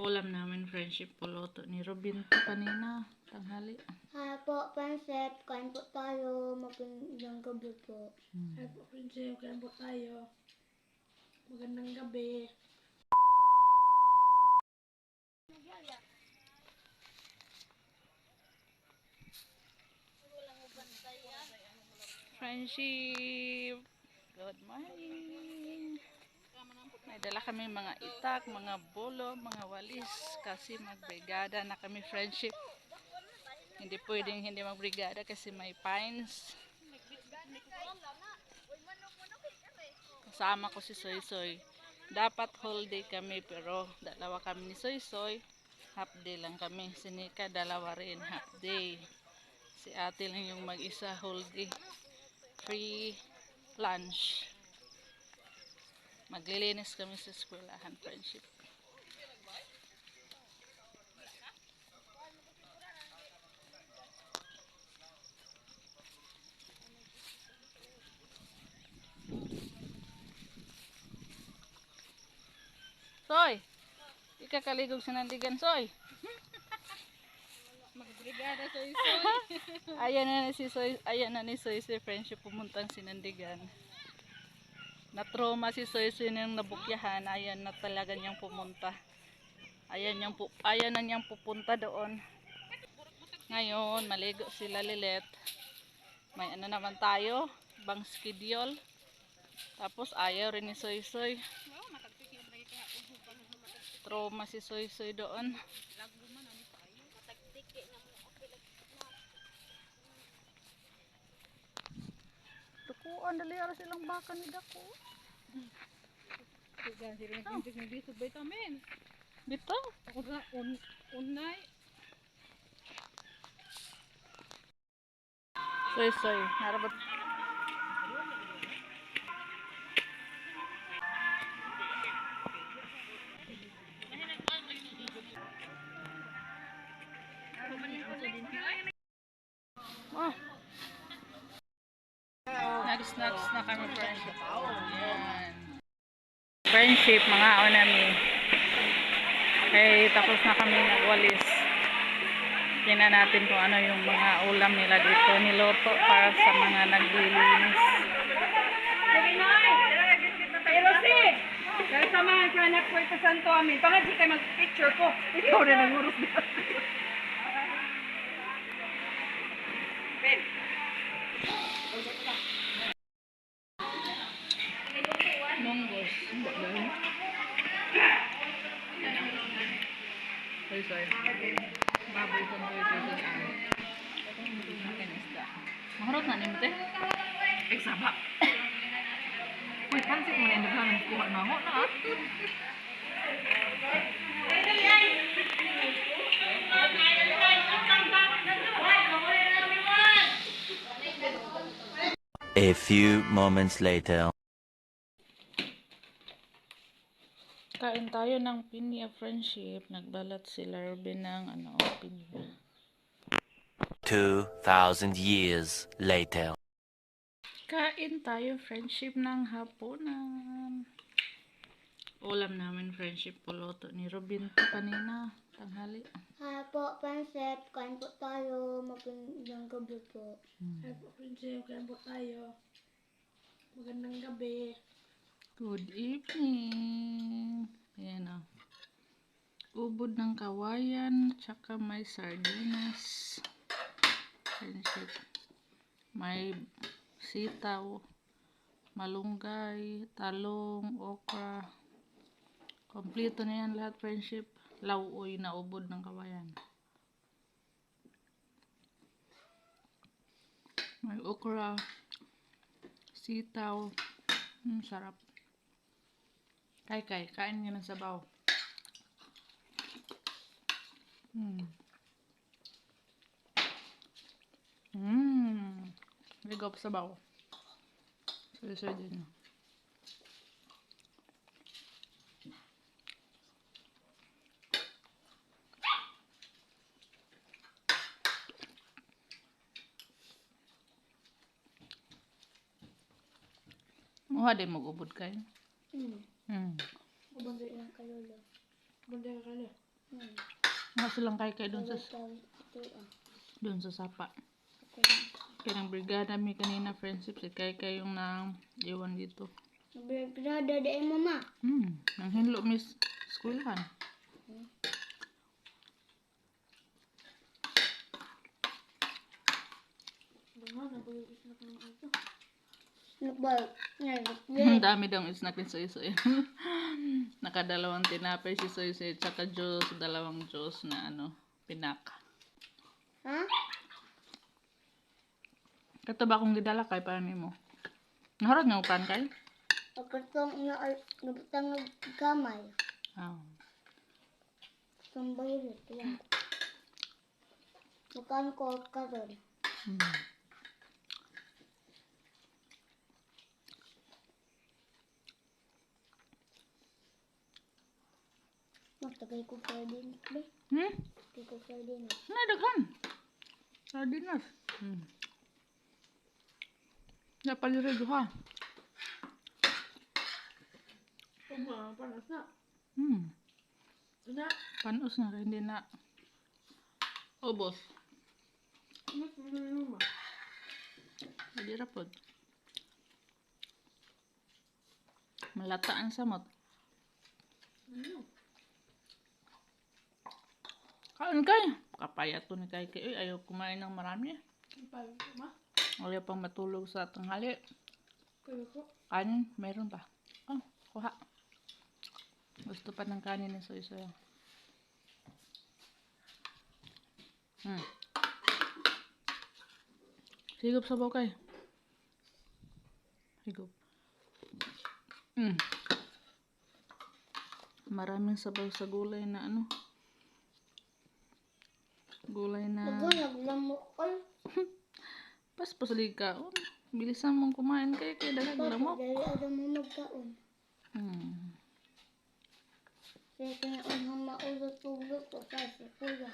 Ulam namin friendship puluto ni Robin to kanina, tanghali. Hi po, Prinsep. Kain po tayo. Magandang gabi po. Hi po, Prinsep. Kain po tayo. Magandang gabi. Friendship, good morning. May dala kami mga itak, mga bolo, mga walis kasi magbrigada na kami friendship. Hindi pwedeng hindi magbrigada kasi may fines. Kasama ko si Soy Soy. Dapat whole day kami pero dalawa kami ni Soy Soy. Half day lang kami. Si Nika dalawa rin half day. Si ate lang yung mag-isa whole day. Free lunch. Maglilinis kami sa eskwelahan friendship. Soy! Ikakaligog sa nandigan, Soy! Magbrigada, Soy Soy. Ayan na ni Soy Soy friendship pumuntang sinandigan. Na-trauma si Soy Soy nang nabukyahan. Ayan na talaga niyang pumunta. Ayan na niyang pupunta doon. Ngayon, maligo sila Lilet. May ano naman tayo, bang schedule. Tapos ayaw rin ni Soy Soy. Trauma si Soy Soy doon. Tukuan, dali ara silang baka ni Dako. Tiga, sila nag-intik ng bisod vitamin. Dito? Unay. Soy Soy, harapot. Oh. Snacks na kami friendship. Yan. Friendship, mga onami. Okay, tapos na kami nagwalis. Tingnan natin kung ano yung mga ulam nila dito. Niloto para sa mga naglilinis. Pero si! Kaya samahan ka anak ko ito santo amin. Pangat si kayo mag-picture ko. Ikaw na nangurus dito. Monggos. Sorry. Baboy ko mo ito sa ano. Akin isda. Maharot na nimo te. Eksaba. Uy, pansit mo na yung naglalang kuha na ako na. A few moments later. Kain tayo ng pinya friendship. Nagbalat sila Robin ng pinya. 2,000 years later. Kain tayo friendship ng hapunan. Ulam namin friendship puluto ni Robin to kanina, tanghali. Hi po, Prinsep. Kain po tayo. Magandang gabi po. Hi po, Prinsep. Kain po tayo. Magandang gabi. Good evening. Ayan o. Ubod ng kawayan, tsaka may sardinas. Friendship. May sitaw, malunggay, talong, okra. Kompleto na yan lahat friendship. Lauoy na ubod ng kawayan. May okra, sitaw. Sarap. Kain nga ng sabaw. Ligaw pa sabaw. Sulit din. Muha din mag-ubod kayo. Hmm. Hmm. Ubanda lang kayo lang. Magandang gabi. Nga silang kay doon sa Ito ah. doon sa sapa. Ito. Kaya ng brigada mi kanina friendship si kay yung nang iwan dito. Berada deh mama. Nang hinlo miss skulahan. Nagbalik. Ang dami daw snack ni Soy Soy. Nakadalawang tinapay si Soy Soy tsaka juice, dalawang juice na pinak. Ha? Kato ba kung gidala kay para nimo? Naharap nga upan kay? Pagkatong nabutang gamay. Ah. Itong bayrit. Yan. Bukan ko karon. Magtagay ko sardines, be. Tagay ko sardines. Nadaghan. Sardinas. Napalirido ha. Panas na. Na. Panos na kaya hindi na. Ubos. Hindi rapod. Malataan samot. Kain kay. Kapayat to ni kay kay. Ayaw kumain ng marami. Ayaw pang matulog sa tanghali. Kanin, meron pa. Oh, kuha. Gusto pa ng kanin ni Soy Soy. Higop sa bukay. Higop. Maraming sabaw sa gulay na Gulay na Naglamok ko. paspas ka. Bilisan mong kumain kay dalag lamok. Dali ada mo magkaon. Kaya kinaunang maulot-ulot ko sa kuya.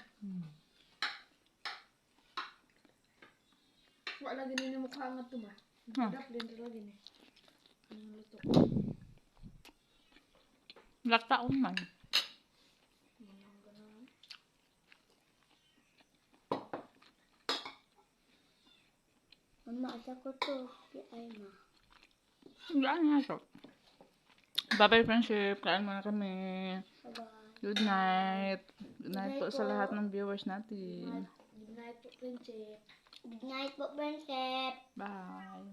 Wala lagi ni mukha nga to ba? Dap din lagi ni. Anong luto? Laktaon man. Mama, asa ko to. Ay, ma. Gaan nga so. Bye-bye friendship. Kain muna kami. Bye-bye. Good night. Good night po sa lahat ng viewers natin. Good night po, Princess. Good night po, friendship. Bye.